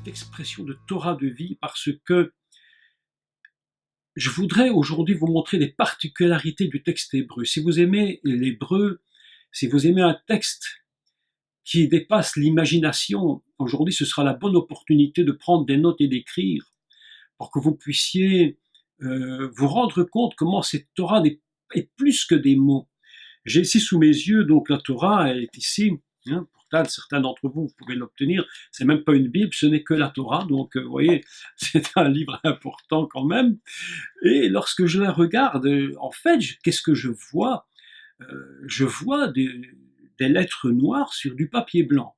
expression de Torah de vie parce que je voudrais aujourd'hui vous montrer les particularités du texte hébreu. Si vous aimez l'hébreu, si vous aimez un texte qui dépasse l'imagination, aujourd'hui ce sera la bonne opportunité de prendre des notes et d'écrire pour que vous puissiez vous rendre compte comment cette Torah est plus que des mots. J'ai ici sous mes yeux, donc la Torah, elle est ici, pourtant certains d'entre vous, vous pouvez l'obtenir, c'est même pas une Bible, ce n'est que la Torah, donc vous voyez, c'est un livre important quand même, et lorsque je la regarde, en fait, qu'est-ce que je vois? Je vois des lettres noires sur du papier blanc.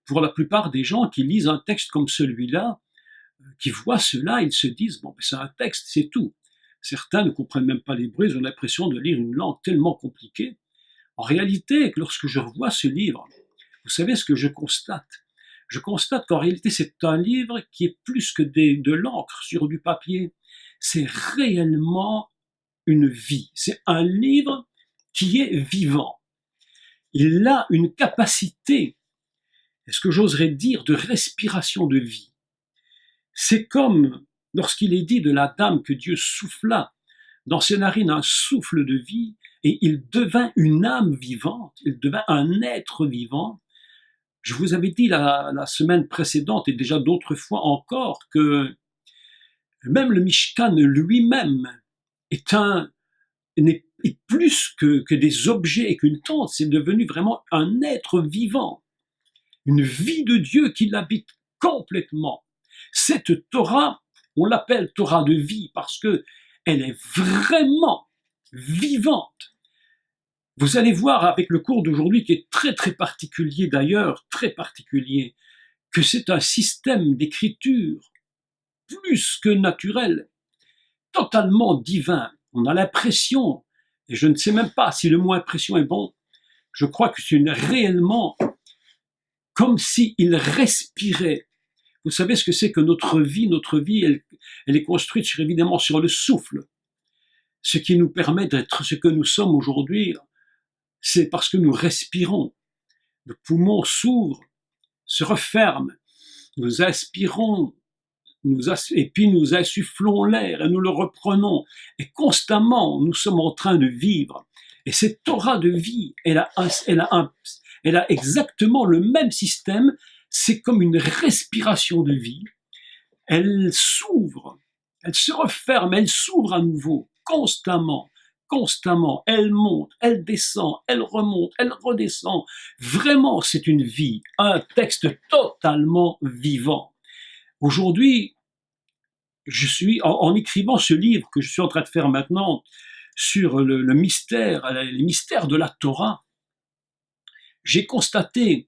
Pour la plupart des gens qui lisent un texte comme celui-là, qui voient cela, ils se disent, bon, c'est un texte, c'est tout. Certains ne comprennent même pas l'hébreu, ils ont l'impression de lire une langue tellement compliquée. En réalité, lorsque je revois ce livre, vous savez ce que je constate? Je constate qu'en réalité, c'est un livre qui est plus que de l'encre sur du papier. C'est réellement une vie. C'est un livre qui est vivant. Il a une capacité, est-ce que j'oserais dire, de respiration de vie. C'est comme lorsqu'il est dit de la dame que Dieu souffla dans ses narines un souffle de vie, et il devint une âme vivante, il devint un être vivant. Je vous avais dit la semaine précédente, et déjà d'autres fois encore, que même le Mishkan lui-même est plus que des objets et qu'une tente, c'est devenu vraiment un être vivant, une vie de Dieu qui l'habite complètement. Cette Torah, on l'appelle Torah de vie parce que elle est vraiment vivante. Vous allez voir avec le cours d'aujourd'hui, qui est très très particulier d'ailleurs, très particulier, que c'est un système d'écriture plus que naturel, totalement divin. On a l'impression, et je ne sais même pas si le mot impression est bon, je crois que c'est réellement comme s'il respirait. Vous savez ce que c'est que notre vie, elle est construite évidemment sur le souffle. Ce qui nous permet d'être ce que nous sommes aujourd'hui, c'est parce que nous respirons. Le poumon s'ouvre, se referme, nous inspirons, et puis nous insufflons l'air et nous le reprenons. Et constamment, nous sommes en train de vivre. Et cette Torah de vie, elle a exactement le même système. C'est comme une respiration de vie. Elle s'ouvre, elle se referme, elle s'ouvre à nouveau, constamment, constamment. Elle monte, elle descend, elle remonte, elle redescend. Vraiment, c'est une vie, un texte totalement vivant. Aujourd'hui, je suis, en écrivant ce livre que je suis en train de faire maintenant sur le mystère, les mystères de la Torah, j'ai constaté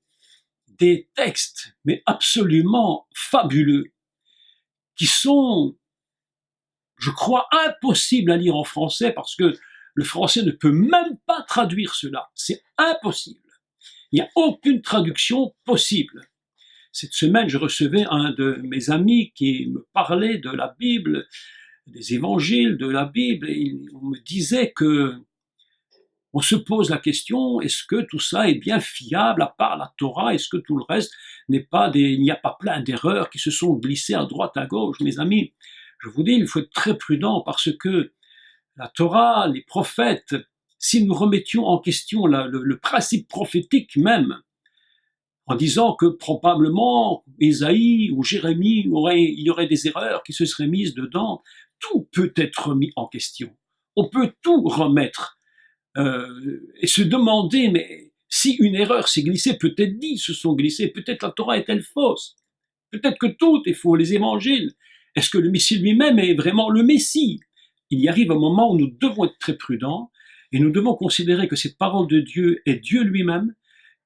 des textes, mais absolument fabuleux, qui sont, je crois, impossibles à lire en français parce que le français ne peut même pas traduire cela. C'est impossible. Il n'y a aucune traduction possible. Cette semaine, je recevais un de mes amis qui me parlait de la Bible, des évangiles de la Bible, et on me disait que on se pose la question, est-ce que tout ça est bien fiable à part la Torah? Est-ce que tout le reste il n'y a pas plein d'erreurs qui se sont glissées à droite, à gauche? Mes amis, je vous dis, il faut être très prudent parce que la Torah, les prophètes, si nous remettions en question le principe prophétique même, en disant que probablement Ésaïe ou Jérémie, il y aurait des erreurs qui se seraient mises dedans, tout peut être remis en question. On peut tout remettre. Et se demander, mais si une erreur s'est glissée, peut-être 10 se sont glissés, peut-être la Torah est-elle fausse, peut-être que tout est faux, les évangiles. Est-ce que le Messie lui-même est vraiment le Messie? Il y arrive un moment où nous devons être très prudents et nous devons considérer que cette parole de Dieu est Dieu lui-même,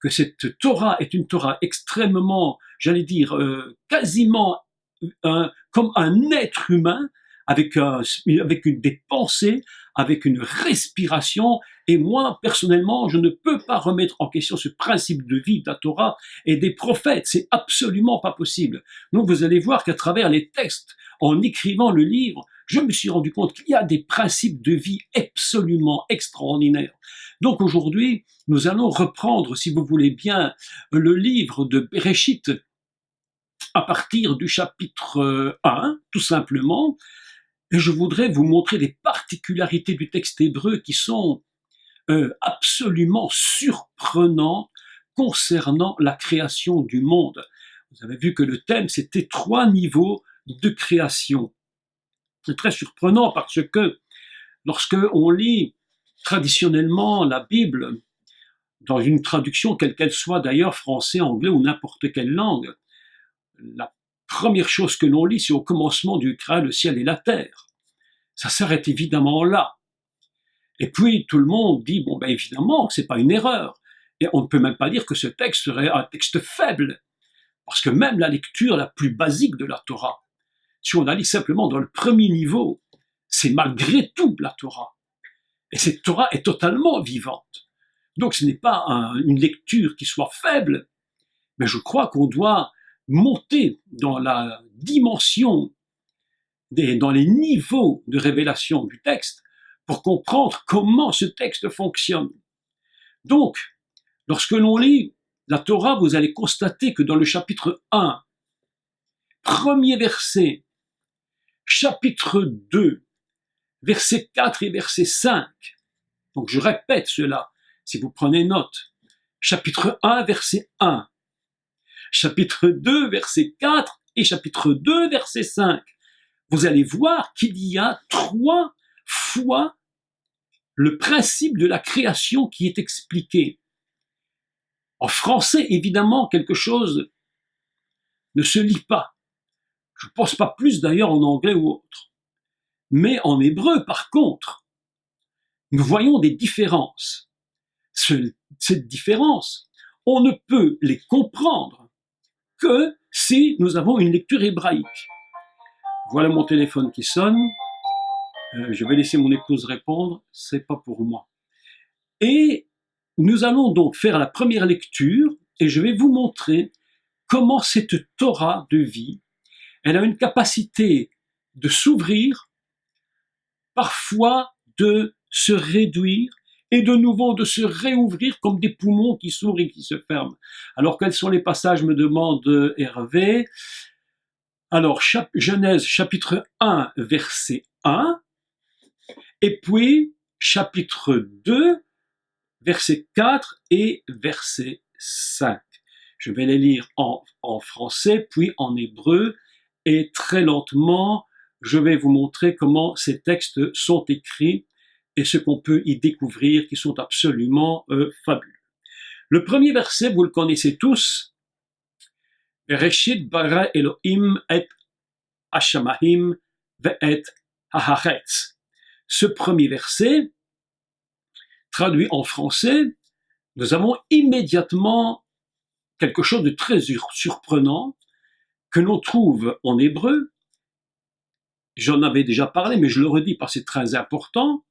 que cette Torah est une Torah extrêmement, j'allais dire, quasiment comme un être humain, avec des pensées, avec une respiration, et moi, personnellement, je ne peux pas remettre en question ce principe de vie de la Torah et des prophètes, c'est absolument pas possible. Donc vous allez voir qu'à travers les textes, en écrivant le livre, je me suis rendu compte qu'il y a des principes de vie absolument extraordinaires. Donc aujourd'hui, nous allons reprendre, si vous voulez bien, le livre de Bereshit, à partir du chapitre 1, tout simplement, et je voudrais vous montrer des particularités du texte hébreu qui sont absolument surprenantes concernant la création du monde. Vous avez vu que le thème, c'était 3 niveaux de création. C'est très surprenant parce que lorsque on lit traditionnellement la Bible, dans une traduction, quelle qu'elle soit d'ailleurs, français, anglais ou n'importe quelle langue, la première chose que l'on lit, c'est au commencement Dieu créa le ciel et la terre. Ça s'arrête évidemment là. Et puis tout le monde dit, bon ben évidemment, c'est pas une erreur. Et on ne peut même pas dire que ce texte serait un texte faible, parce que même la lecture la plus basique de la Torah, si on la lit simplement dans le premier niveau, c'est malgré tout la Torah. Et cette Torah est totalement vivante. Donc ce n'est pas une lecture qui soit faible, mais je crois qu'on doit monter dans la dimension, dans les niveaux de révélation du texte, pour comprendre comment ce texte fonctionne. Donc, lorsque l'on lit la Torah, vous allez constater que dans le chapitre 1, premier verset, chapitre 2, verset 4 et verset 5, donc je répète cela, si vous prenez note, chapitre 1, verset 1, chapitre 2, verset 4 et chapitre 2, verset 5, vous allez voir qu'il y a 3 fois le principe de la création qui est expliqué. En français, évidemment, quelque chose ne se lit pas. Je ne pense pas plus d'ailleurs en anglais ou autre. Mais en hébreu, par contre, nous voyons des différences. Cette différence, on ne peut les comprendre que si nous avons une lecture hébraïque. Voilà mon téléphone qui sonne. Je vais laisser mon épouse répondre, c'est pas pour moi. Et nous allons donc faire la première lecture et je vais vous montrer comment cette Torah de vie, elle a une capacité de s'ouvrir, parfois de se réduire et de nouveau de se réouvrir comme des poumons qui s'ouvrent et qui se ferment. Alors quels sont les passages, me demande Hervé. Alors Genèse chapitre 1 verset 1 et puis chapitre 2 verset 4 et verset 5. Je vais les lire en français, puis en hébreu, et très lentement, je vais vous montrer comment ces textes sont écrits et ce qu'on peut y découvrir, qui sont absolument fabuleux. Le premier verset, vous le connaissez tous. Bereshit bara Elohim et Hashamahim ve'et haaretz. Ce premier verset, traduit en français, nous avons immédiatement quelque chose de très surprenant que l'on trouve en hébreu. J'en avais déjà parlé, mais je le redis parce que c'est très important,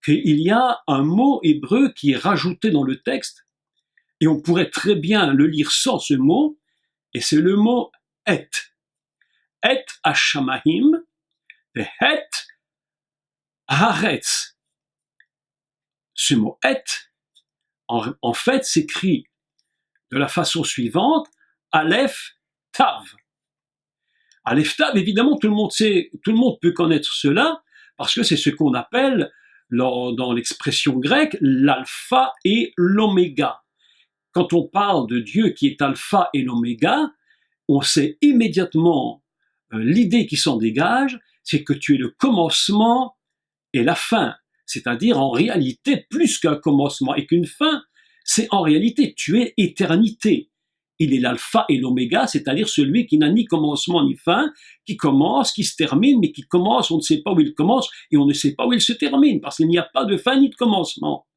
qu'il y a un mot hébreu qui est rajouté dans le texte, et on pourrait très bien le lire sans ce mot, et c'est le mot « et ». « Et hashamahim » et « et haaretz ». Ce mot « et », en fait, s'écrit de la façon suivante, Aleph Tav. Aleph Tav, évidemment, tout le monde peut connaître cela, parce que c'est ce qu'on appelle, dans l'expression grecque, l'alpha et l'oméga. Quand on parle de Dieu qui est alpha et l'oméga, on sait immédiatement l'idée qui s'en dégage, c'est que tu es le commencement et la fin. C'est-à-dire, en réalité, plus qu'un commencement et qu'une fin, c'est en réalité, tu es éternité. Il est l'alpha et l'oméga, c'est-à-dire celui qui n'a ni commencement ni fin, qui commence, qui se termine, mais qui commence, on ne sait pas où il commence, et on ne sait pas où il se termine, parce qu'il n'y a pas de fin ni de commencement.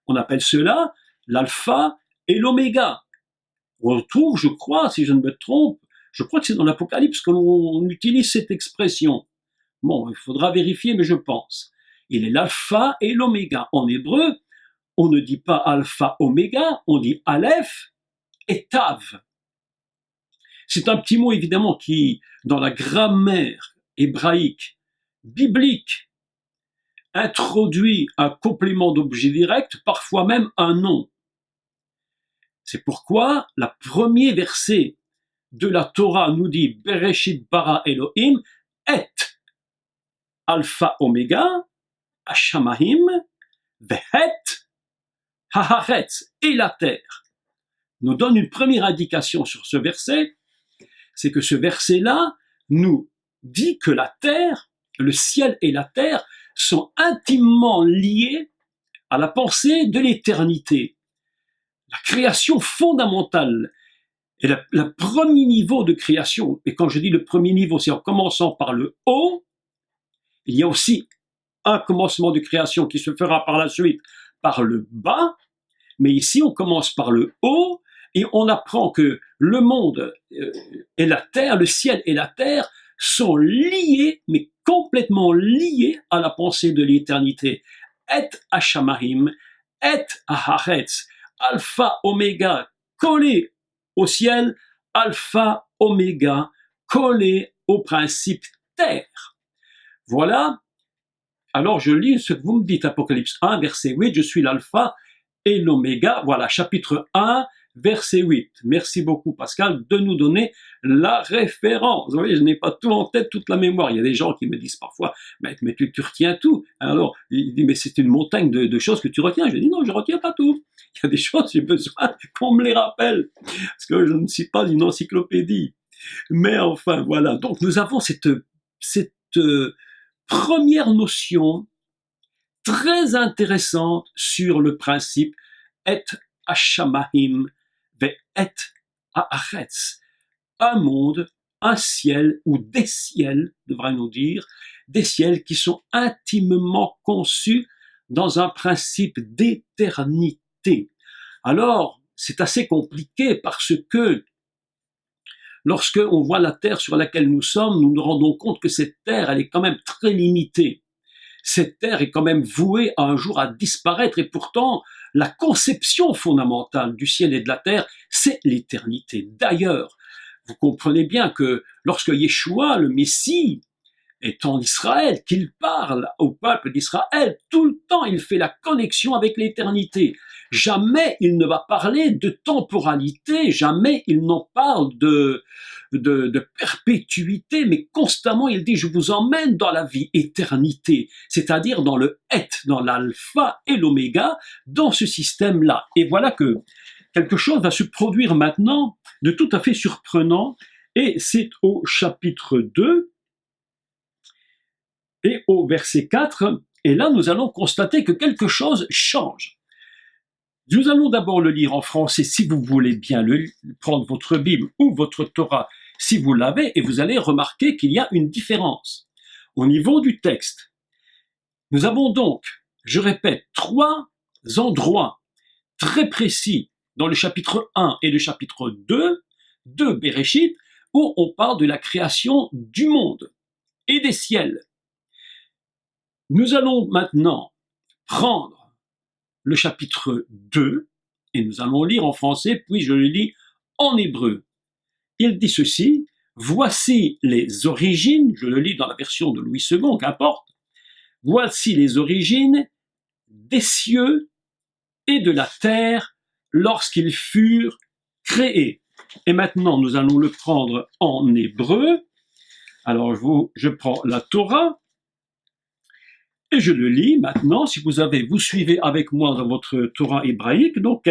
On appelle cela l'alpha et l'oméga. On retrouve, je crois, si je ne me trompe, je crois que c'est dans l'Apocalypse que l'on utilise cette expression. Bon, il faudra vérifier, mais je pense. Il est l'alpha et l'oméga. En hébreu, on ne dit pas alpha, oméga, on dit aleph et tav. C'est un petit mot, évidemment, qui, dans la grammaire hébraïque, biblique, introduit un complément d'objet direct, parfois même un nom. C'est pourquoi le premier verset de la Torah nous dit Bereshit bara Elohim et alpha oméga, Hashamahim, vehet, haaretz, et la terre, nous donne une première indication sur ce verset, c'est que ce verset-là nous dit que la terre, le ciel et la terre sont intimement liés à la pensée de l'éternité. La création fondamentale et le premier niveau de création, et quand je dis le premier niveau, c'est en commençant par le haut, il y a aussi un commencement de création qui se fera par la suite par le bas, mais ici on commence par le haut et on apprend que le monde et la terre, le ciel et la terre sont liés, mais complètement liés à la pensée de l'éternité. Et Hashamahim, et Haaretz, alpha, oméga, collé au ciel, alpha, oméga, collé au principe terre. Voilà. Alors je lis ce que vous me dites, Apocalypse 1, verset 8, je suis l'alpha et l'oméga. Voilà, chapitre 1, verset 8. Merci beaucoup Pascal de nous donner la référence. Vous voyez, je n'ai pas tout en tête, toute la mémoire. Il y a des gens qui me disent parfois, mais tu retiens tout. Alors, il dit, mais c'est une montagne de choses que tu retiens. Je dis, non, je retiens pas tout. Il y a des choses, j'ai besoin qu'on me les rappelle, parce que je ne suis pas une encyclopédie. Mais enfin, voilà. Donc, nous avons cette première notion très intéressante sur le principe et Hashamahim ve et haaretz, un monde, un ciel ou des ciels, devrait-on dire, des ciels qui sont intimement conçus dans un principe d'éternité. Alors, c'est assez compliqué parce que lorsque on voit la terre sur laquelle nous sommes, nous nous rendons compte que cette terre, elle est quand même très limitée. Cette terre est quand même vouée à un jour à disparaître et pourtant, la conception fondamentale du ciel et de la terre, c'est l'éternité. D'ailleurs, vous comprenez bien que lorsque Yeshua, le Messie, est en Israël, qu'il parle au peuple d'Israël, tout le temps il fait la connexion avec l'éternité. Jamais il ne va parler de temporalité, jamais il n'en parle de perpétuité, mais constamment il dit je vous emmène dans la vie éternité, c'est-à-dire dans le et, dans l'alpha et l'oméga, dans ce système-là. Et voilà que quelque chose va se produire maintenant de tout à fait surprenant, et c'est au chapitre 2, et au verset 4, et là nous allons constater que quelque chose change. Nous allons d'abord le lire en français si vous voulez bien prendre votre Bible ou votre Torah si vous l'avez, et vous allez remarquer qu'il y a une différence au niveau du texte. Nous avons donc, je répète, 3 endroits très précis dans le chapitre 1 et le chapitre 2 de Bereshit où on parle de la création du monde et des ciels. Nous allons maintenant prendre le chapitre 2 et nous allons lire en français, puis je le lis en hébreu. Il dit ceci, voici les origines, je le lis dans la version de Louis II, qu'importe, voici les origines des cieux et de la terre lorsqu'ils furent créés. Et maintenant, nous allons le prendre en hébreu. Alors, je prends la Torah, et je le lis maintenant, si vous suivez avec moi dans votre Torah hébraïque, donc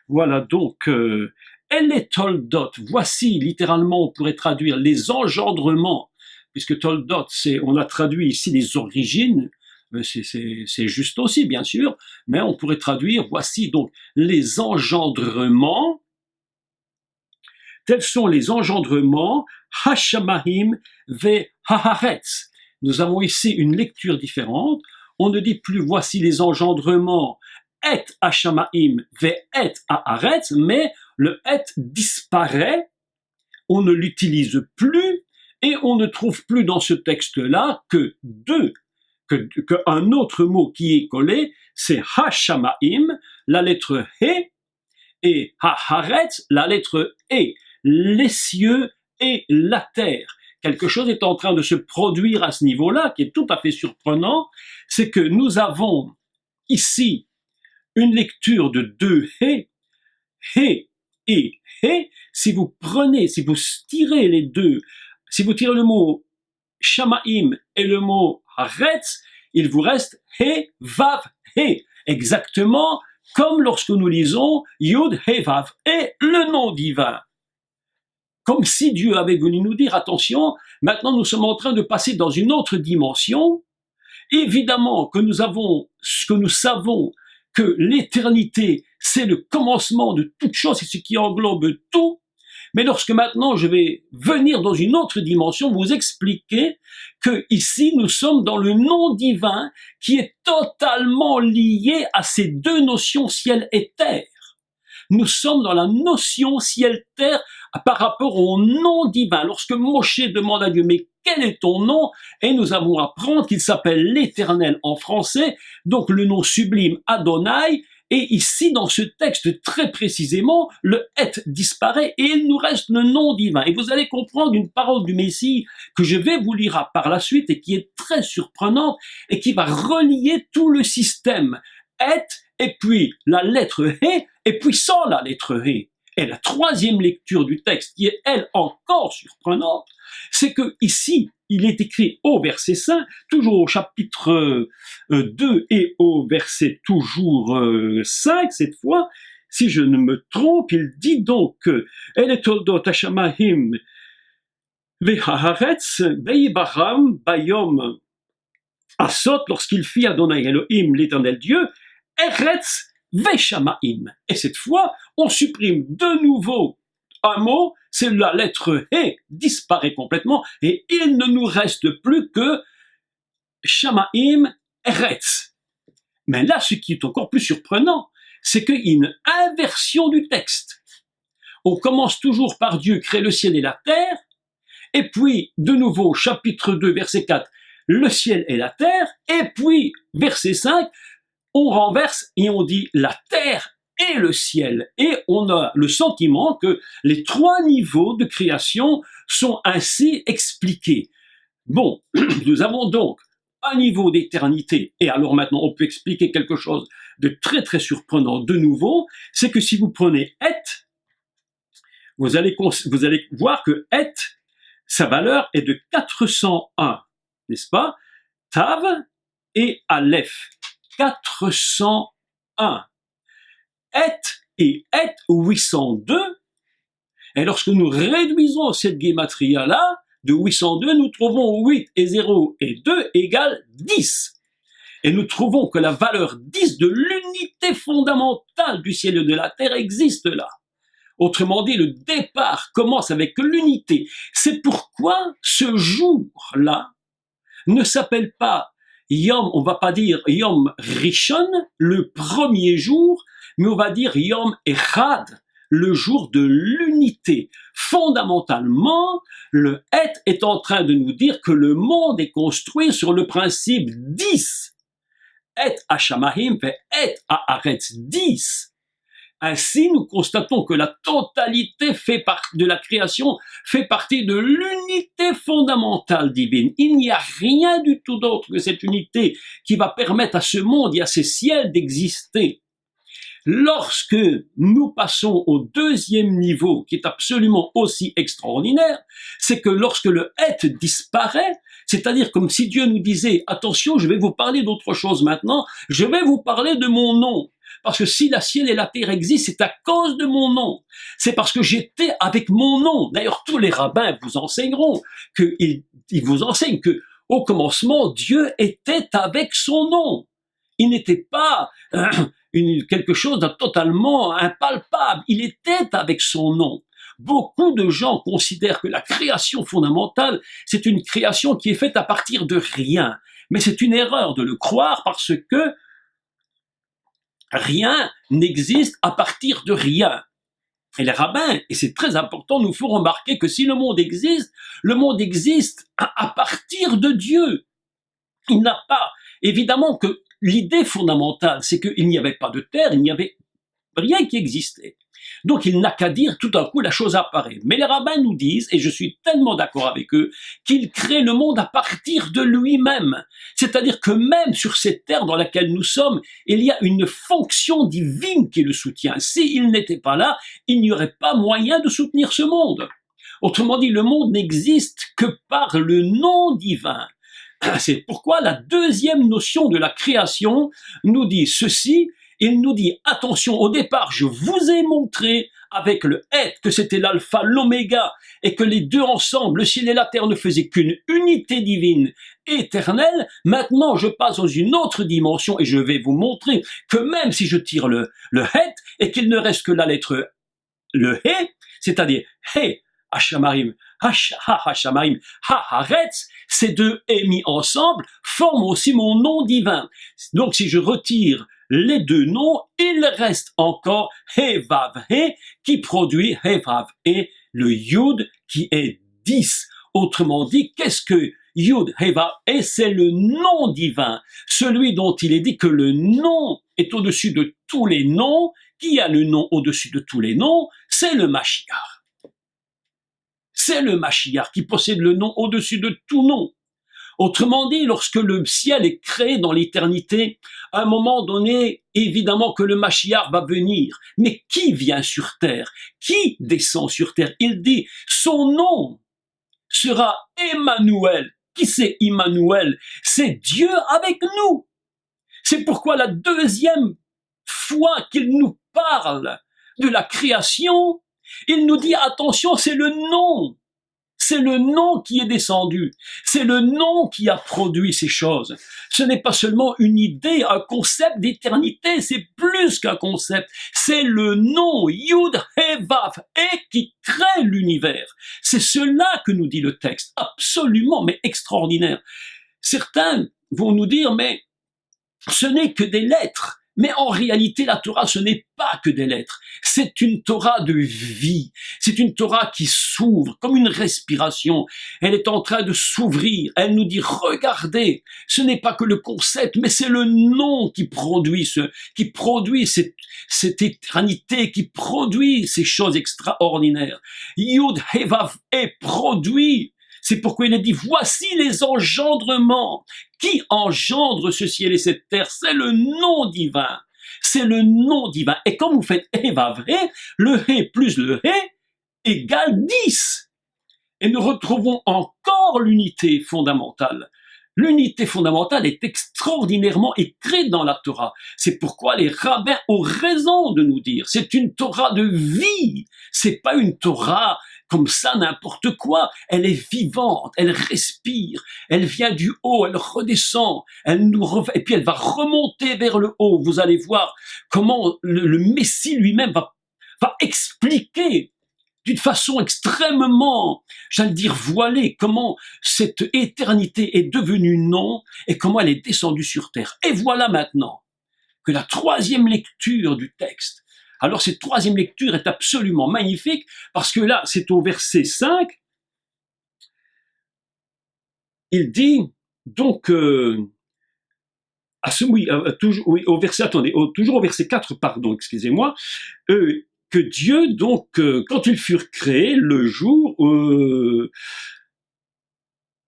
voilà donc elle est toldot, voici littéralement on pourrait traduire les engendrements, puisque toldot on a traduit ici les origines, c'est juste aussi bien sûr, mais on pourrait traduire voici donc les engendrements, tels sont les engendrements, Hashamahim ve haaretz. Nous avons ici une lecture différente. On ne dit plus voici les engendrements et Hashamahim ve et haaretz, mais le et disparaît, on ne l'utilise plus et on ne trouve plus dans ce texte-là qu'un autre mot qui est collé, c'est Hashamahim, la lettre He, et haaretz, la lettre E, les cieux et la terre. Quelque chose est en train de se produire à ce niveau-là, qui est tout à fait surprenant, c'est que nous avons ici une lecture de 2 He et He, si vous tirez les deux, si vous tirez le mot Shamaim et le mot Haaretz, il vous reste He, Vav, He. Exactement comme lorsque nous lisons Yud, He, Vav, et le nom divin. Comme si Dieu avait venu nous dire, attention, maintenant nous sommes en train de passer dans une autre dimension. Évidemment que nous savons que l'éternité, c'est le commencement de toute chose, c'est ce qui englobe tout. Mais lorsque maintenant je vais venir dans une autre dimension, vous expliquer que ici nous sommes dans le nom divin qui est totalement lié à ces deux notions ciel et terre. Nous sommes dans la notion ciel-terre par rapport au nom divin. Lorsque Moshe demande à Dieu, mais quel est ton nom? Et nous avons à apprendre qu'il s'appelle l'Éternel en français, donc le nom sublime Adonai. Et ici, dans ce texte, très précisément, le « et » disparaît et il nous reste le nom divin. Et vous allez comprendre une parole du Messie que je vais vous lire par la suite et qui est très surprenante et qui va relier tout le système « et puis la lettre « He » et puis sans la lettre « He ». Et la troisième lecture du texte, qui est, elle, encore surprenante, c'est que ici, il est écrit au verset 5, toujours au chapitre 2 et au verset toujours 5, cette fois, si je ne me trompe, il dit donc « El etoldot hashamahim ve'haaretz ve'yibaram bayom asot » lorsqu'il fit Adonai Elohim, l'éternel Dieu, Eretz ve'shamaim. Et cette fois, on supprime de nouveau un mot, c'est la lettre He disparaît complètement et il ne nous reste plus que Shamaim, Eretz. Mais là, ce qui est encore plus surprenant, c'est qu'il y a une inversion du texte. On commence toujours par Dieu crée le ciel et la terre, et puis, de nouveau, chapitre 2, verset 4, le ciel et la terre, et puis, verset 5, on renverse et on dit la terre et le ciel. Et on a le sentiment que les trois niveaux de création sont ainsi expliqués. Bon, nous avons donc un niveau d'éternité, et alors maintenant on peut expliquer quelque chose de très très surprenant de nouveau, c'est que si vous prenez et, vous allez voir que et, sa valeur est de 401, n'est-ce pas? Tav et Aleph, 401. Et 802, et lorsque nous réduisons cette gématria-là, de 802, nous trouvons 8 et 0 et 2 égale 10. Et nous trouvons que la valeur 10 de l'unité fondamentale du ciel et de la terre existe là. Autrement dit, le départ commence avec l'unité. C'est pourquoi ce jour-là ne s'appelle pas Yom, on va pas dire Yom Rishon, le premier jour, mais on va dire Yom Echad, le jour de l'unité. Fondamentalement, le Et est en train de nous dire que le monde est construit sur le principe 10. Et Hashamahim fait Et Haaretz 10. Ainsi, nous constatons que la totalité de la création fait partie de l'unité fondamentale divine. Il n'y a rien du tout d'autre que cette unité qui va permettre à ce monde et à ces ciels d'exister. Lorsque nous passons au deuxième niveau, qui est absolument aussi extraordinaire, c'est que lorsque le « être » disparaît, c'est-à-dire comme si Dieu nous disait « Attention, je vais vous parler d'autre chose maintenant, je vais vous parler de mon nom. » Parce que si la ciel et la terre existent, c'est à cause de mon nom. C'est parce que j'étais avec mon nom. D'ailleurs, tous les rabbins vous enseigneront ils vous enseignent que au commencement, Dieu était avec son nom. Il n'était pas quelque chose de totalement impalpable. Il était avec son nom. Beaucoup de gens considèrent que la création fondamentale, c'est une création qui est faite à partir de rien. Mais c'est une erreur de le croire parce que rien n'existe à partir de rien. Et les rabbins, et c'est très important, nous font remarquer que si le monde existe à partir de Dieu. Il n'a pas, évidemment que l'idée fondamentale, c'est qu'il n'y avait pas de terre, il n'y avait rien qui existait. Donc il n'a qu'à dire, tout d'un coup la chose apparaît. Mais les rabbins nous disent, et je suis tellement d'accord avec eux, qu'il crée le monde à partir de lui-même. C'est-à-dire que même sur cette terre dans laquelle nous sommes, il y a une fonction divine qui le soutient. S'il n'était pas là, il n'y aurait pas moyen de soutenir ce monde. Autrement dit, le monde n'existe que par le nom divin. C'est pourquoi la deuxième notion de la création nous dit ceci. Il nous dit, attention, au départ, je vous ai montré avec le être que c'était l'alpha, l'oméga, et que les deux ensemble, le ciel et la terre, ne faisaient qu'une unité divine éternelle. Maintenant, je passe dans une autre dimension et je vais vous montrer que même si je tire le het et qu'il ne reste que la lettre le he, c'est-à-dire he, hashamarim, hashamarim, ha-haretz, ces deux he mis ensemble forment aussi mon nom divin. Donc si je retire les deux noms, il reste encore he vav he qui produit he vav he, le yud qui est 10. Autrement dit, qu'est-ce que Yud he vav he? C'est le nom divin, celui dont il est dit que le nom est au-dessus de tous les noms. Qui a le nom au-dessus de tous les noms? C'est le Mashiach. C'est le Mashiach qui possède le nom au-dessus de tout nom. Autrement dit, lorsque le ciel est créé dans l'éternité, à un moment donné, évidemment que le Mashiach va venir. Mais qui vient sur terre? Qui descend sur terre? Il dit, son nom sera Emmanuel. Qui c'est Emmanuel? C'est Dieu avec nous. C'est pourquoi la deuxième fois qu'il nous parle de la création, il nous dit attention, c'est le nom qui est descendu, c'est le nom qui a produit ces choses. Ce n'est pas seulement une idée, un concept d'éternité, c'est plus qu'un concept, c'est le nom Yud He Vav He qui crée l'univers. C'est cela que nous dit le texte, absolument, mais extraordinaire. Certains vont nous dire, mais ce n'est que des lettres. Mais en réalité, la Torah, ce n'est pas que des lettres. C'est une Torah de vie. C'est une Torah qui s'ouvre comme une respiration. Elle est en train de s'ouvrir. Elle nous dit, regardez, ce n'est pas que le concept, mais c'est le nom qui produit cette éternité, qui produit ces choses extraordinaires. Yud He Vav He produit. C'est pourquoi il est dit, voici les engendrements. Qui engendre ce ciel et cette terre? C'est le nom divin. C'est le nom divin. Et quand vous faites He Vav He, le He plus le He égale 10. Et nous retrouvons encore l'unité fondamentale. L'unité fondamentale est extraordinairement écrite dans la Torah. C'est pourquoi les rabbins ont raison de nous dire, c'est une Torah de vie. C'est pas une Torah comme ça, n'importe quoi. Elle est vivante, elle respire, elle vient du haut, elle redescend, et puis elle va remonter vers le haut. Vous allez voir comment le Messie lui-même va expliquer d'une façon extrêmement, j'allais dire voilée, comment cette éternité est devenue nom et comment elle est descendue sur terre. Et voilà maintenant que la troisième lecture du texte, alors cette troisième lecture est absolument magnifique parce que là, c'est au verset 5, il dit, donc, toujours au verset 4, pardon, excusez-moi, que Dieu, donc, quand ils furent créés, le jour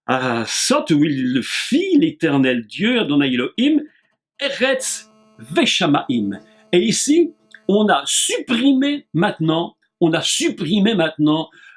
à Sot, où il fit l'éternel Dieu, Adonai Elohim, Eretz Veshamaim. Et ici, on a supprimé maintenant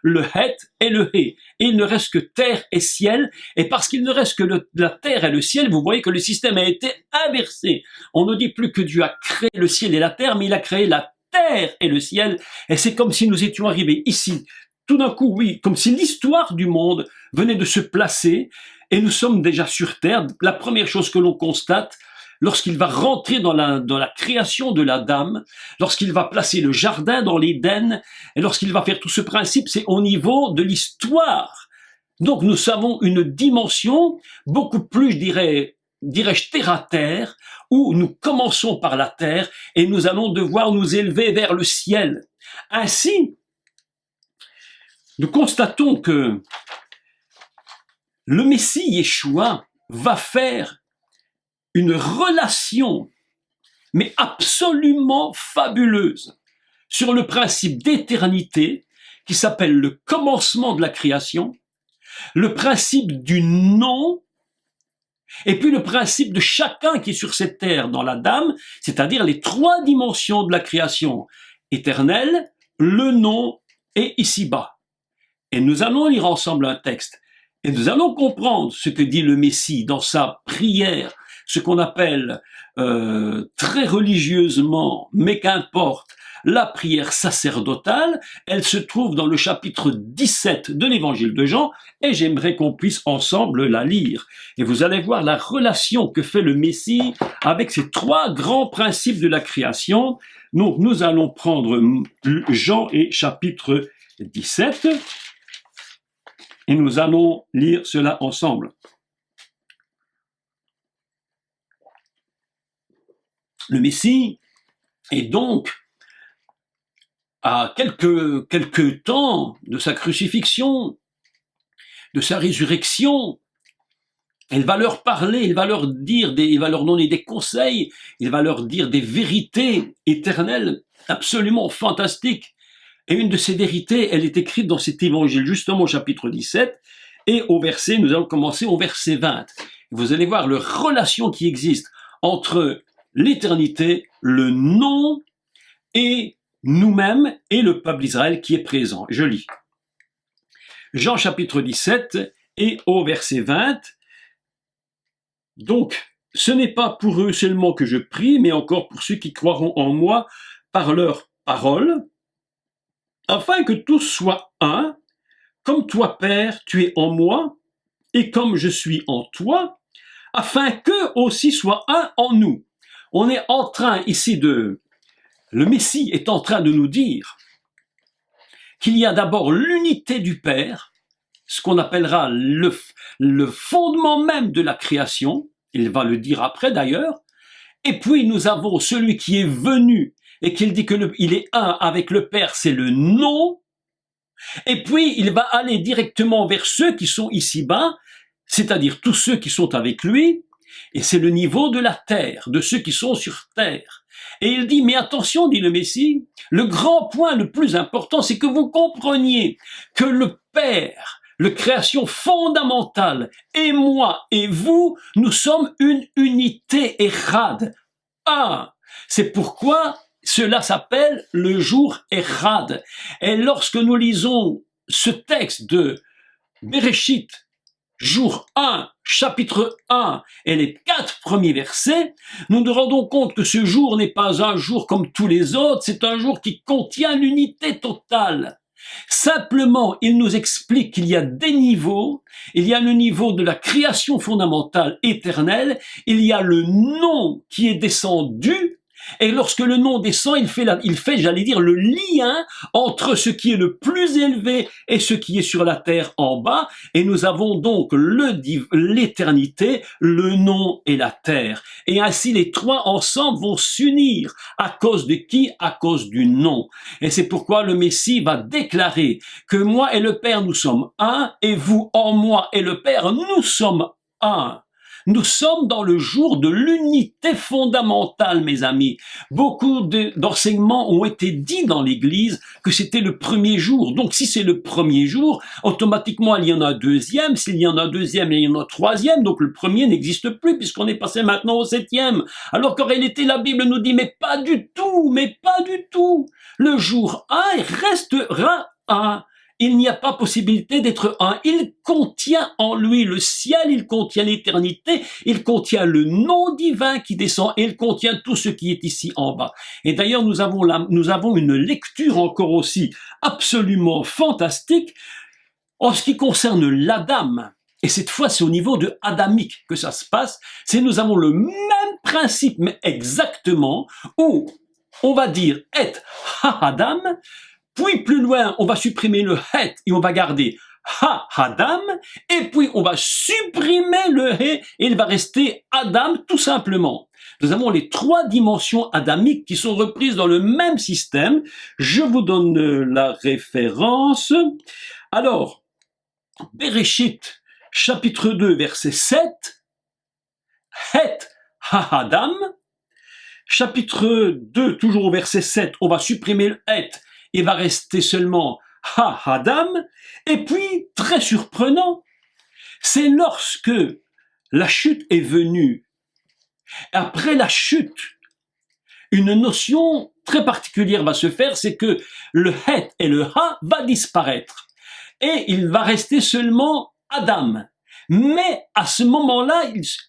le het et le he. Et il ne reste que terre et ciel. Et parce qu'il ne reste que la terre et le ciel, vous voyez que le système a été inversé. On ne dit plus que Dieu a créé le ciel et la terre, mais il a créé la terre et le ciel. Et c'est comme si nous étions arrivés ici. Tout d'un coup, oui, comme si l'histoire du monde venait de se placer et nous sommes déjà sur terre. La première chose que l'on constate, lorsqu'il va rentrer dans la création de l'Adam, lorsqu'il va placer le jardin dans l'Éden, et lorsqu'il va faire tout ce principe, c'est au niveau de l'histoire. Donc nous avons une dimension beaucoup plus, dirais-je, terre à terre, où nous commençons par la terre et nous allons devoir nous élever vers le ciel. Ainsi, nous constatons que le Messie Yeshua va faire une relation, mais absolument fabuleuse, sur le principe d'éternité qui s'appelle le commencement de la création, le principe du nom, et puis le principe de chacun qui est sur cette terre dans l'Adam, c'est-à-dire les trois dimensions de la création éternelle, le nom et ici-bas. Et nous allons lire ensemble un texte, et nous allons comprendre ce que dit le Messie dans sa prière, ce qu'on appelle très religieusement, mais qu'importe, la prière sacerdotale. Elle se trouve dans le chapitre 17 de l'évangile de Jean, et j'aimerais qu'on puisse ensemble la lire. Et vous allez voir la relation que fait le Messie avec ces trois grands principes de la création. Donc nous allons prendre Jean et chapitre 17, et nous allons lire cela ensemble. Le Messie est donc à quelques temps de sa crucifixion, de sa résurrection. Il va leur parler, il va leur donner des conseils, il va leur dire des vérités éternelles absolument fantastiques. Et une de ces vérités, elle est écrite dans cet évangile, justement au chapitre 17, et nous allons commencer au verset 20. Vous allez voir la relation qui existe entre l'éternité, le nom et nous-mêmes et le peuple d'Israël qui est présent. Je lis. Jean chapitre 17 et au verset 20. Donc, ce n'est pas pour eux seulement que je prie, mais encore pour ceux qui croiront en moi par leur parole, afin que tous soient un, comme toi, Père, tu es en moi, et comme je suis en toi, afin qu'eux aussi soient un en nous. On est en train ici le Messie est en train de nous dire qu'il y a d'abord l'unité du Père, ce qu'on appellera le fondement même de la création, il va le dire après d'ailleurs, et puis nous avons celui qui est venu et qu'il dit qu'il est un avec le Père, c'est le nom, et puis il va aller directement vers ceux qui sont ici-bas, c'est-à-dire tous ceux qui sont avec lui, et c'est le niveau de la terre, de ceux qui sont sur terre. Et il dit, mais attention, dit le Messie, le grand point le plus important, c'est que vous compreniez que le Père, la création fondamentale, et moi et vous, nous sommes une unité Echad, un. C'est pourquoi cela s'appelle le jour Echad. Et lorsque nous lisons ce texte de Bereshit, jour 1, chapitre 1 et les 4 premiers versets, nous nous rendons compte que ce jour n'est pas un jour comme tous les autres, c'est un jour qui contient l'unité totale. Simplement, il nous explique qu'il y a des niveaux, il y a le niveau de la création fondamentale éternelle, il y a le nom qui est descendu, et lorsque le nom descend, il fait, j'allais dire, le lien entre ce qui est le plus élevé et ce qui est sur la terre en bas. Et nous avons donc l'éternité, le nom et la terre. Et ainsi, les trois ensemble vont s'unir. À cause de qui? À cause du nom. Et c'est pourquoi le Messie va déclarer que moi et le Père, nous sommes un, et vous en moi et le Père, nous sommes un. Nous sommes dans le jour de l'unité fondamentale, mes amis. Beaucoup d'enseignements ont été dits dans l'Église que c'était le premier jour. Donc, si c'est le premier jour, automatiquement, il y en a un deuxième. S'il y en a un deuxième, il y en a un troisième. Donc, le premier n'existe plus puisqu'on est passé maintenant au septième. Alors qu'en réalité, la Bible nous dit, mais pas du tout, mais pas du tout. Le jour 1 restera 1. Il n'y a pas possibilité d'être un. Il contient en lui le ciel, il contient l'éternité, il contient le nom divin qui descend et il contient tout ce qui est ici en bas. Et d'ailleurs, nous avons une lecture encore aussi absolument fantastique en ce qui concerne l'Adam. Et cette fois, c'est au niveau de adamique que ça se passe. Nous avons le même principe, mais exactement, où on va dire « et ha-adam », puis plus loin, on va supprimer le het et on va garder ha-adam, et puis on va supprimer le he et il va rester Adam tout simplement. Nous avons les trois dimensions adamiques qui sont reprises dans le même système. Je vous donne la référence. Alors, Bereshit, chapitre 2, verset 7, het ha-adam, Chapitre 2, toujours au verset 7, on va supprimer le et, il va rester seulement ha Adam. Et puis, très surprenant, c'est lorsque la chute est venue, après la chute, une notion très particulière va se faire, c'est que le het et le ha va disparaître. Et il va rester seulement Adam. Mais à ce moment-là,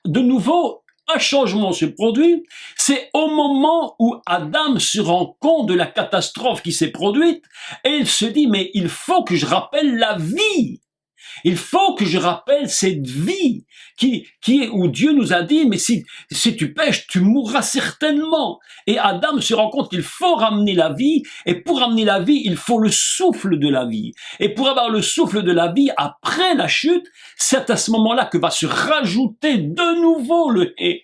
de nouveau, un changement se produit. C'est au moment où Adam se rend compte de la catastrophe qui s'est produite et il se dit, mais il faut que je rappelle la vie. Il faut que je rappelle cette vie qui est où Dieu nous a dit, mais si tu pêches, tu mourras certainement. Et Adam se rend compte qu'il faut ramener la vie, et pour ramener la vie, il faut le souffle de la vie. Et pour avoir le souffle de la vie après la chute, c'est à ce moment-là que va se rajouter de nouveau le et.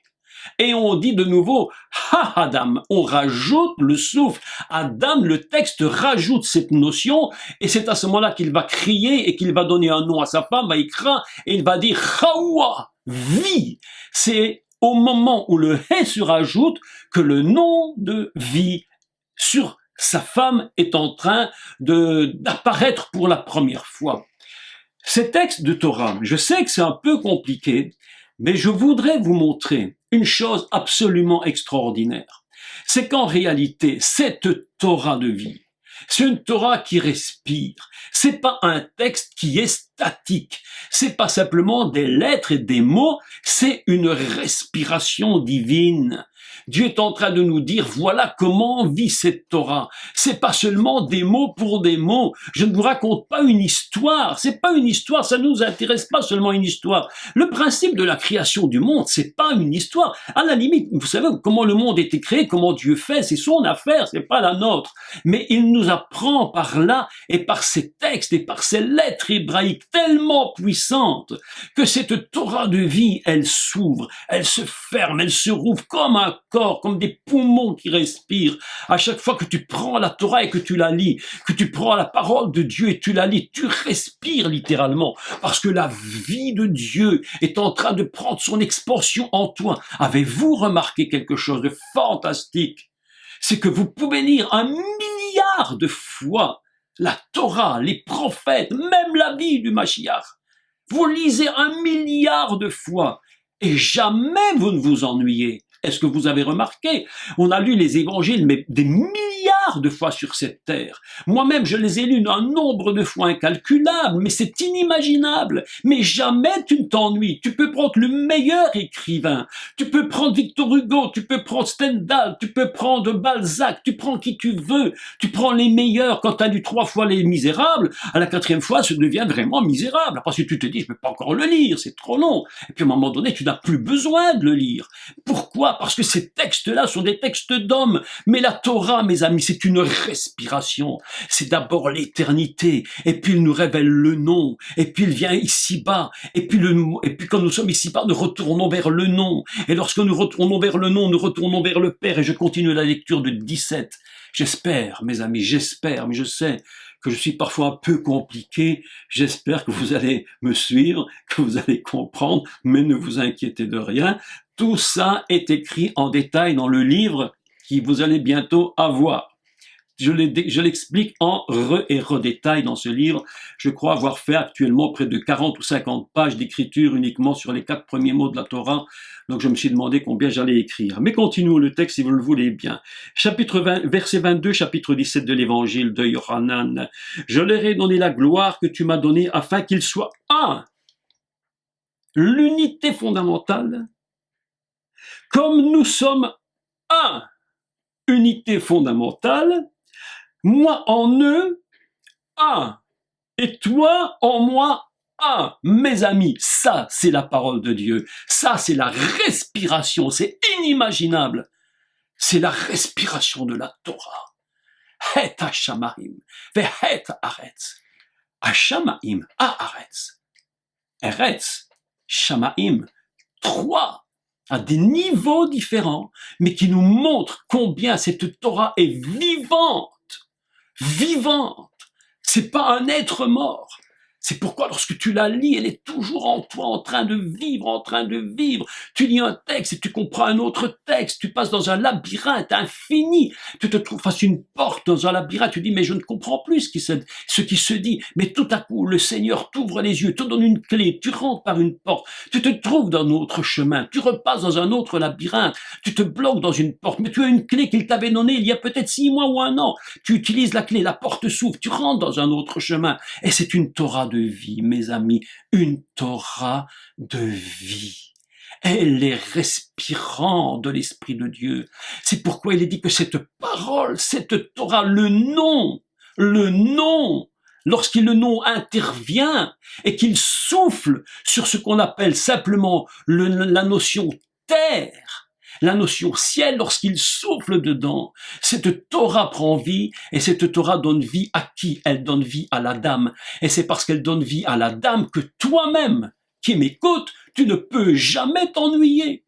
Et on dit de nouveau, ha Adam, on rajoute le souffle. Adam, le texte rajoute cette notion, et c'est à ce moment-là qu'il va crier et qu'il va donner un nom à sa femme, Vaïkra, et il va dire Chaoua, vie. C'est au moment où le hé se rajoute que le nom de vie sur sa femme est en train d'apparaître pour la première fois. Ces textes de Torah, je sais que c'est un peu compliqué, mais je voudrais vous montrer une chose absolument extraordinaire. C'est qu'en réalité, cette Torah de vie, c'est une Torah qui respire. C'est pas un texte qui est statique. C'est pas simplement des lettres et des mots. C'est une respiration divine. Dieu est en train de nous dire, voilà comment vit cette Torah. C'est pas seulement des mots pour des mots. Je ne vous raconte pas une histoire. C'est pas une histoire. Ça nous intéresse pas seulement une histoire. Le principe de la création du monde, c'est pas une histoire. À la limite, vous savez comment le monde a été créé, comment Dieu fait, c'est son affaire, c'est pas la nôtre. Mais il nous apprend par là et par ces textes et par ces lettres hébraïques tellement puissantes que cette Torah de vie, elle s'ouvre, elle se ferme, elle se rouvre comme un corps, comme des poumons qui respirent. À chaque fois que tu prends la Torah et que tu la lis, que tu prends la parole de Dieu et tu la lis, tu respires littéralement, parce que la vie de Dieu est en train de prendre son expansion en toi. Avez-vous remarqué quelque chose de fantastique? C'est que vous pouvez lire 1 milliard de fois la Torah, les prophètes, même la vie du Mashiach. Vous lisez 1 milliard de fois et jamais vous ne vous ennuyez. Est-ce que vous avez remarqué? On a lu les évangiles, mais des milliards de fois sur cette terre. Moi-même, je les ai lus un nombre de fois incalculable, mais c'est inimaginable. Mais jamais tu ne t'ennuies. Tu peux prendre le meilleur écrivain. Tu peux prendre Victor Hugo, tu peux prendre Stendhal, tu peux prendre Balzac, tu prends qui tu veux. Tu prends les meilleurs. Quand tu as lu 3 fois Les Misérables, à la 4e fois, ça devient vraiment misérable. Parce que tu te dis, je ne peux pas encore le lire, c'est trop long. Et puis à un moment donné, tu n'as plus besoin de le lire. Pourquoi? Parce que ces textes-là sont des textes d'hommes. Mais la Torah, mes amis, c'est une respiration. C'est d'abord l'éternité, et puis il nous révèle le nom, et puis il vient ici-bas, et puis quand nous sommes ici-bas, nous retournons vers le nom. Et lorsque nous retournons vers le nom, nous retournons vers le Père. Et je continue la lecture de 17. J'espère, mes amis, j'espère, mais je sais que je suis parfois un peu compliqué. J'espère que vous allez me suivre, que vous allez comprendre, mais ne vous inquiétez de rien. Tout ça est écrit en détail dans le livre que vous allez bientôt avoir. Je l'explique en et redétail dans ce livre. Je crois avoir fait actuellement près de 40 ou 50 pages d'écriture uniquement sur les 4 premiers mots de la Torah. Donc je me suis demandé combien j'allais écrire. Mais continuons le texte si vous le voulez bien. Chapitre 20, verset 22, chapitre 17 de l'évangile de Yohanan. Je leur ai donné la gloire que tu m'as donnée afin qu'ils soient un. L'unité fondamentale. Comme nous sommes un. Unité fondamentale. Moi en eux, un. Et toi en moi, un. Mes amis, ça c'est la parole de Dieu. Ça c'est la respiration, c'est inimaginable. C'est la respiration de la Torah. Het hashamaim, vehet haaretz. Hashamaim, haaretz. Eretz, shamaim, 3 à des niveaux différents, mais qui nous montrent combien cette Torah est vivante. Vivante. C'est pas un être mort. C'est pourquoi lorsque tu la lis, elle est toujours en toi, en train de vivre, en train de vivre. Tu lis un texte et tu comprends un autre texte. Tu passes dans un labyrinthe infini. Tu te trouves face à une porte dans un labyrinthe. Tu dis, mais je ne comprends plus ce qui se dit. Mais tout à coup, le Seigneur t'ouvre les yeux, te donne une clé. Tu rentres par une porte. Tu te trouves dans un autre chemin. Tu repasses dans un autre labyrinthe. Tu te bloques dans une porte. Mais tu as une clé qu'il t'avait donnée il y a peut-être 6 mois ou 1 an. Tu utilises la clé, la porte s'ouvre. Tu rentres dans un autre chemin. Et c'est une Torah de vie, mes amis, une Torah de vie. Elle est respirante de l'Esprit de Dieu. C'est pourquoi il est dit que cette parole, cette Torah, le nom, lorsqu'il le nom intervient et qu'il souffle sur ce qu'on appelle simplement la notion terre, la notion ciel, lorsqu'il souffle dedans, cette Torah prend vie, et cette Torah donne vie à qui? Elle donne vie à la dame. Et c'est parce qu'elle donne vie à la dame que toi-même, qui m'écoutes, tu ne peux jamais t'ennuyer.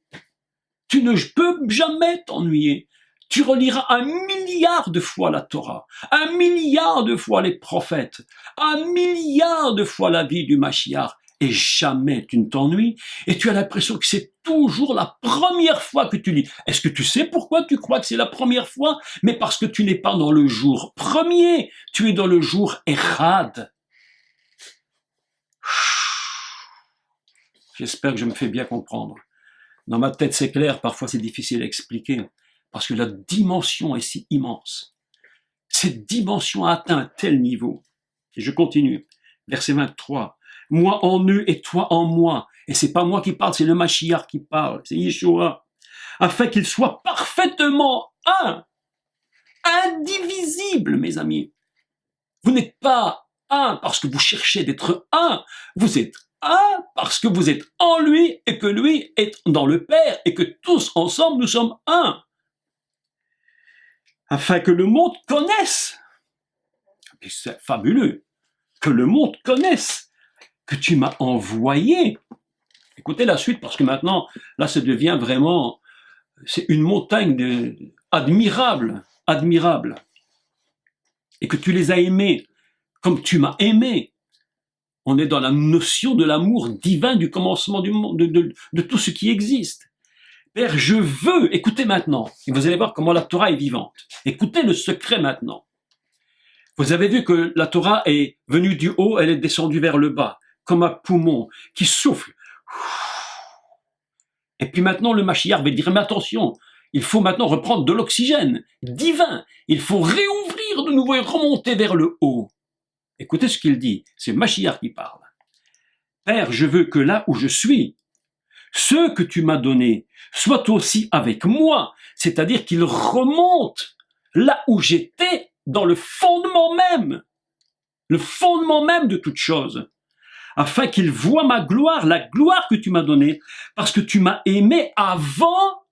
Tu ne peux jamais t'ennuyer. Tu reliras 1 milliard de fois la Torah, 1 milliard de fois les prophètes, 1 milliard de fois la vie du Mashiach, et jamais tu ne t'ennuies, et tu as l'impression que c'est toujours la première fois que tu lis. Est-ce que tu sais pourquoi tu crois que c'est la première fois? Mais parce que tu n'es pas dans le jour premier, tu es dans le jour Echad. J'espère que je me fais bien comprendre. Dans ma tête, c'est clair, parfois c'est difficile à expliquer, parce que la dimension est si immense. Cette dimension a atteint un tel niveau. Et je continue. Verset 23. Moi en eux et toi en moi. Et c'est pas moi qui parle, c'est le Mashiach qui parle, c'est Yeshua. Afin qu'ils soient parfaitement un. Indivisible, mes amis. Vous n'êtes pas un parce que vous cherchez d'être un. Vous êtes un parce que vous êtes en lui et que lui est dans le Père et que tous ensemble nous sommes un. Afin que le monde connaisse. C'est fabuleux. Que le monde connaisse que tu m'as envoyé. Écoutez la suite parce que maintenant, là, ça devient vraiment, c'est une montagne admirable. Et que tu les as aimés comme tu m'as aimé. On est dans la notion de l'amour divin du commencement du monde, de tout ce qui existe. Père, je veux, écoutez maintenant, et vous allez voir comment la Torah est vivante. Écoutez le secret maintenant. Vous avez vu que la Torah est venue du haut, elle est descendue vers le bas, comme un poumon qui souffle. Et puis maintenant, le Mashiach va dire, mais attention, il faut maintenant reprendre de l'oxygène divin. Il faut réouvrir de nouveau et remonter vers le haut. Écoutez ce qu'il dit, c'est Mashiach qui parle. Père, je veux que là où je suis, ceux que tu m'as donnés soient aussi avec moi, c'est-à-dire qu'ils remontent là où j'étais, dans le fondement même de toute chose, afin qu'ils voient ma gloire, la gloire que tu m'as donnée, parce que tu m'as aimé avant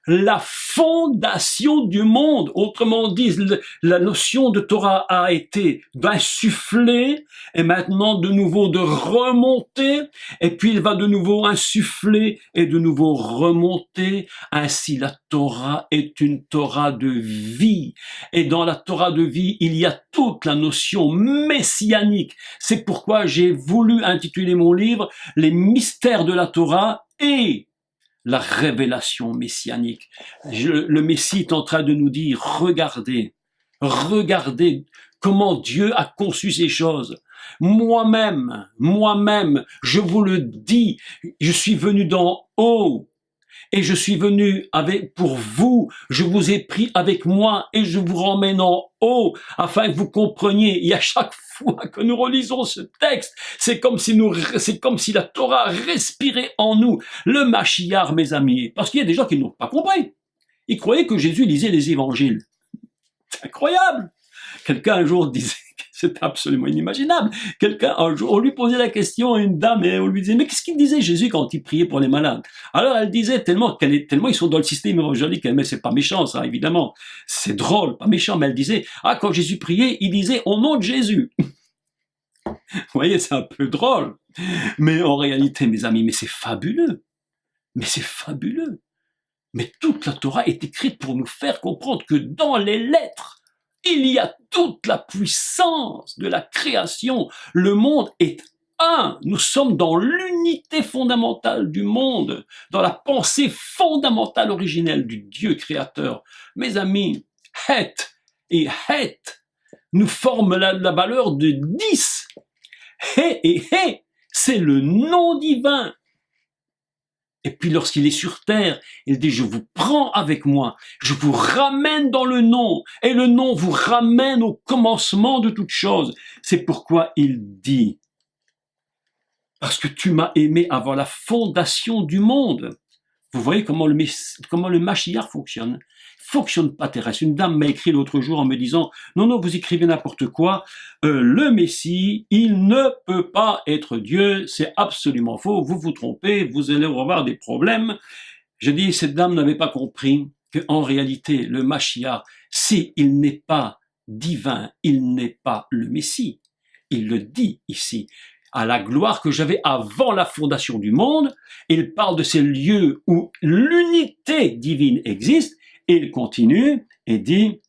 la fondation du monde. Autrement dit, la notion de Torah a été d'insuffler et maintenant de nouveau de remonter, et puis il va de nouveau insuffler et de nouveau remonter. Ainsi, la Torah est une Torah de vie. Et dans la Torah de vie, il y a toute la notion messianique. C'est pourquoi j'ai voulu intituler mon livre « Les mystères de la Torah » et la révélation messianique. Le Messie est en train de nous dire, regardez comment Dieu a conçu ces choses. Moi-même, je vous le dis, je suis venu d'en haut. Et je suis venu pour vous, je vous ai pris avec moi et je vous ramène en haut afin que vous compreniez. Et à chaque fois que nous relisons ce texte, c'est comme si la Torah respirait en nous. Le Mashiach, mes amis, parce qu'il y a des gens qui n'ont pas compris. Ils croyaient que Jésus lisait les évangiles. C'est incroyable. Quelqu'un un jour disait, c'est absolument inimaginable. Quelqu'un un jour, on lui posait la question à une dame et on lui disait, mais qu'est-ce qu'il disait Jésus quand il priait pour les malades? Alors elle disait tellement ils sont dans le système évangélique, mais c'est pas méchant ça, évidemment. C'est drôle, pas méchant, mais elle disait, quand Jésus priait, il disait au nom de Jésus. Vous voyez, c'est un peu drôle. Mais en réalité, mes amis, mais c'est fabuleux. Mais toute la Torah est écrite pour nous faire comprendre que dans les lettres, Il y a toute la puissance de la création. Le monde est un. Nous sommes dans l'unité fondamentale du monde, dans la pensée fondamentale originelle du Dieu créateur. Mes amis, Het et Het nous forment la valeur de 10. He et He, c'est le nom divin. Et puis lorsqu'il est sur terre, il dit, je vous prends avec moi, je vous ramène dans le nom, et le nom vous ramène au commencement de toute chose. C'est pourquoi il dit, parce que tu m'as aimé avant la fondation du monde. Vous voyez comment le Mashiach fonctionne. Fonctionne pas terrestre. Une dame m'a écrit l'autre jour en me disant, non, vous écrivez n'importe quoi, le Messie, il ne peut pas être Dieu, c'est absolument faux, vous vous trompez, vous allez avoir des problèmes. Je dis, cette dame n'avait pas compris qu'en réalité, le Mashiach, si il n'est pas divin, il n'est pas le Messie. Il le dit ici. À la gloire que j'avais avant la fondation du monde, il parle de ces lieux où l'unité divine existe, et il continue et dit,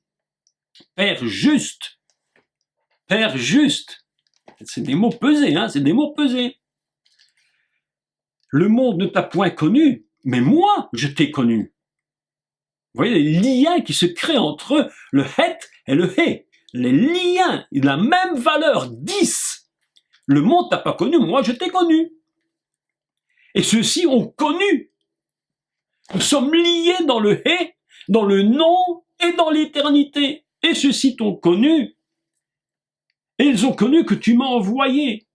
Père juste, c'est des mots pesés, c'est des mots pesés. Le monde ne t'a point connu, mais moi, je t'ai connu. Vous voyez les liens qui se créent entre le Het et le He. Les liens, la même valeur, 10. Le monde t'a pas connu, moi je t'ai connu. Et ceux-ci ont connu. Nous sommes liés dans le He, dans le nom et dans l'éternité. Et ceux-ci t'ont connu. Et ils ont connu que tu m'as envoyé.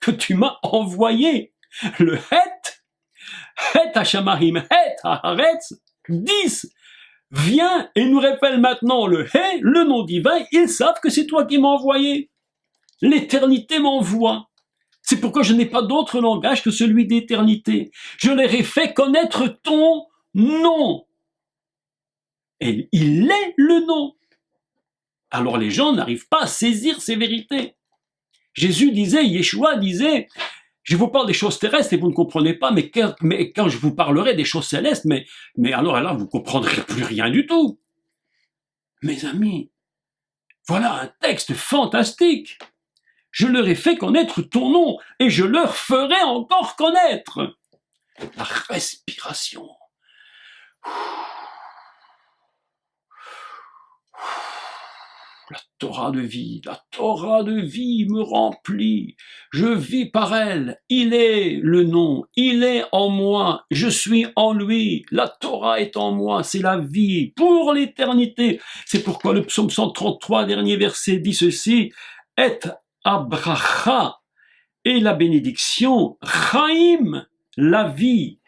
Que tu m'as envoyé. Le Het Hashamarim, Het Haaretz, 10, vient et nous révèle maintenant le He, le nom divin. Ils savent que c'est toi qui m'as envoyé. L'éternité m'envoie. C'est pourquoi je n'ai pas d'autre langage que celui d'éternité. Je leur ai fait connaître ton nom. Et il est le nom. Alors les gens n'arrivent pas à saisir ces vérités. Jésus disait, Yeshua disait, je vous parle des choses terrestres et vous ne comprenez pas, mais quand je vous parlerai des choses célestes, mais alors là, vous ne comprendrez plus rien du tout. Mes amis, voilà un texte fantastique. Je leur ai fait connaître ton nom et je leur ferai encore connaître. La respiration. La Torah de vie me remplit. Je vis par elle. Il est le nom. Il est en moi. Je suis en lui. La Torah est en moi. C'est la vie pour l'éternité. C'est pourquoi le psaume 133, dernier verset, dit ceci. Et abracha et la bénédiction. Chaim, la vie.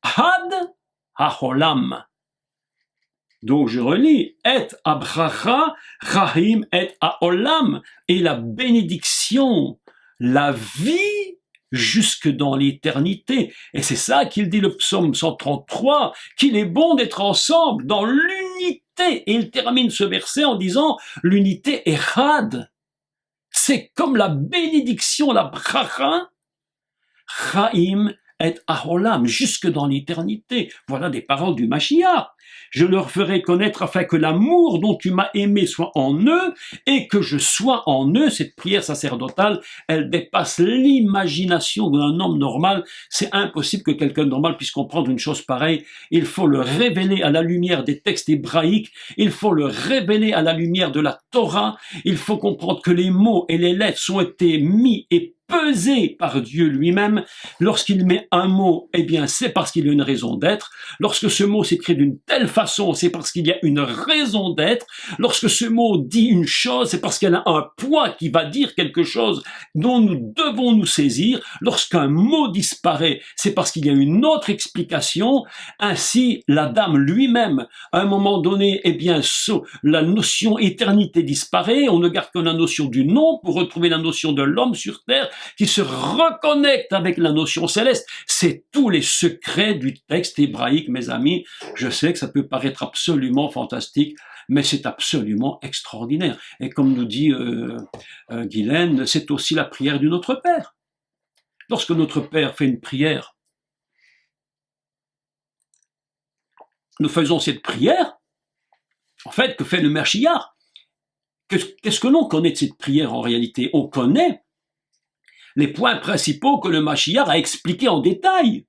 Had haolam. Donc je relis, et abracha, rahim, et haolam, et la bénédiction, la vie jusque dans l'éternité. Et c'est ça qu'il dit le psaume 133, qu'il est bon d'être ensemble dans l'unité. Et il termine ce verset en disant, l'unité est rad. C'est comme la bénédiction, la bracha, rahim, et haolam, jusque dans l'éternité. Voilà des paroles du Mashiach. Je leur ferai connaître afin que l'amour dont tu m'as aimé soit en eux et que je sois en eux. Cette prière sacerdotale, elle dépasse l'imagination d'un homme normal. C'est impossible que quelqu'un de normal puisse comprendre une chose pareille. Il faut le révéler à la lumière des textes hébraïques. Il faut le révéler à la lumière de la Torah. Il faut comprendre que les mots et les lettres ont été mis et pesé par Dieu lui-même. Lorsqu'il met un mot, eh bien, c'est parce qu'il y a une raison d'être. Lorsque ce mot s'écrit d'une telle façon, c'est parce qu'il y a une raison d'être. Lorsque ce mot dit une chose, c'est parce qu'il y a un poids qui va dire quelque chose dont nous devons nous saisir. Lorsqu'un mot disparaît, c'est parce qu'il y a une autre explication. Ainsi, l'Adam lui-même, à un moment donné, eh bien, la notion éternité disparaît. On ne garde que la notion du nom pour retrouver la notion de l'homme sur terre, qui se reconnecte avec la notion céleste. C'est tous les secrets du texte hébraïque, mes amis. Je sais que ça peut paraître absolument fantastique, mais c'est absolument extraordinaire. Et comme nous dit Guylaine, c'est aussi la prière du Notre Père. Lorsque notre Père fait une prière, nous faisons cette prière, en fait, que fait le Mashiach. Qu'est-ce que l'on connaît de cette prière en réalité? On connaît les points principaux que le Mashiach a expliqués en détail.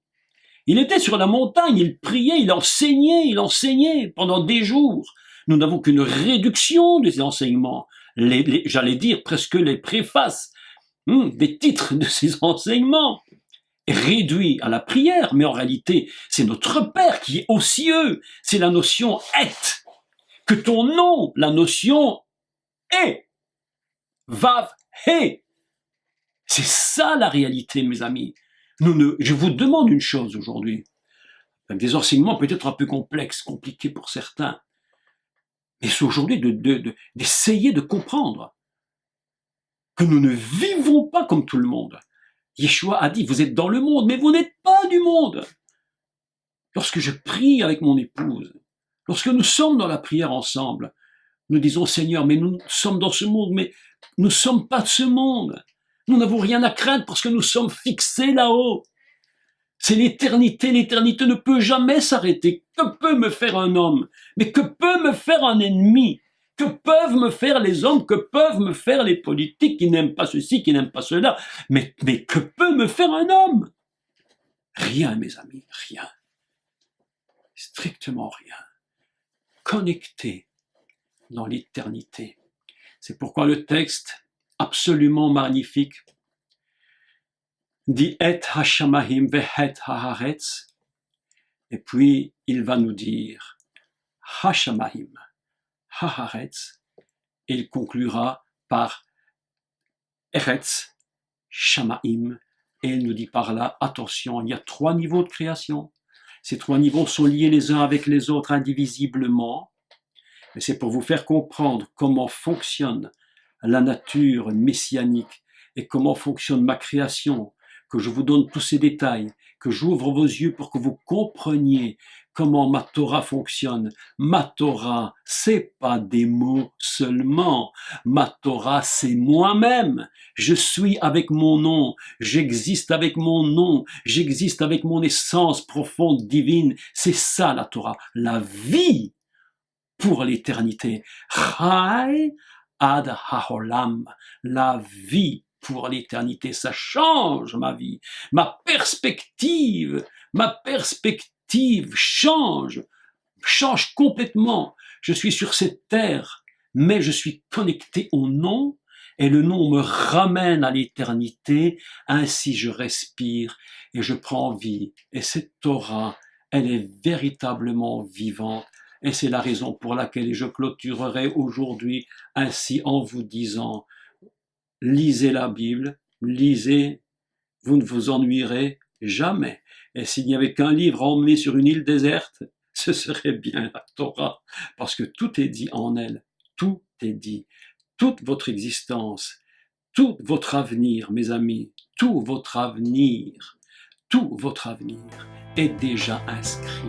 Il était sur la montagne, il priait, il enseignait pendant des jours. Nous n'avons qu'une réduction des enseignements, j'allais dire presque les préfaces, des titres de ces enseignements, réduits à la prière, mais en réalité, c'est notre Père qui est aux cieux, c'est la notion « est », que ton nom, la notion « est », « vav, he ». C'est ça la réalité, mes amis. Je vous demande une chose aujourd'hui, avec des enseignements peut-être un peu complexes, compliqués pour certains, mais c'est aujourd'hui d'essayer de comprendre que nous ne vivons pas comme tout le monde. Yeshua a dit, vous êtes dans le monde, mais vous n'êtes pas du monde. Lorsque je prie avec mon épouse, lorsque nous sommes dans la prière ensemble, nous disons, Seigneur, mais nous sommes dans ce monde, mais nous ne sommes pas de ce monde. Nous n'avons rien à craindre parce que nous sommes fixés là-haut. C'est l'éternité. L'éternité ne peut jamais s'arrêter. Que peut me faire un homme? Mais que peut me faire un ennemi? Que peuvent me faire les hommes? Que peuvent me faire les politiques qui n'aiment pas ceci, qui n'aiment pas cela? Mais que peut me faire un homme? Rien, mes amis, rien. Strictement rien. Connecté dans l'éternité. C'est pourquoi le texte, absolument magnifique, dit et hashamahim vehet haaretz, et puis il va nous dire hashamahim haaretz, et il conclura par eretz shamaim, et il nous dit par là, attention, il y a 3 niveaux de création. Ces 3 niveaux sont liés les uns avec les autres indivisiblement, mais c'est pour vous faire comprendre comment fonctionne la nature messianique et comment fonctionne ma création, que je vous donne tous ces détails, que j'ouvre vos yeux pour que vous compreniez comment ma Torah fonctionne. Ma Torah, c'est pas des mots seulement. Ma Torah, c'est moi-même. Je suis avec mon nom, j'existe avec mon nom, j'existe avec mon essence profonde, divine. C'est ça la Torah, la vie pour l'éternité. Chai ad haolam, la vie pour l'éternité, ça change ma vie. Ma perspective change complètement. Je suis sur cette terre, mais je suis connecté au nom, et le nom me ramène à l'éternité. Ainsi je respire et je prends vie. Et cette Torah, elle est véritablement vivante. Et c'est la raison pour laquelle je clôturerai aujourd'hui ainsi en vous disant, lisez la Bible, lisez, vous ne vous ennuierez jamais. Et s'il n'y avait qu'un livre à emmener sur une île déserte, ce serait bien la Torah, parce que tout est dit en elle, tout est dit. Toute votre existence, tout votre avenir, mes amis, tout votre avenir est déjà inscrit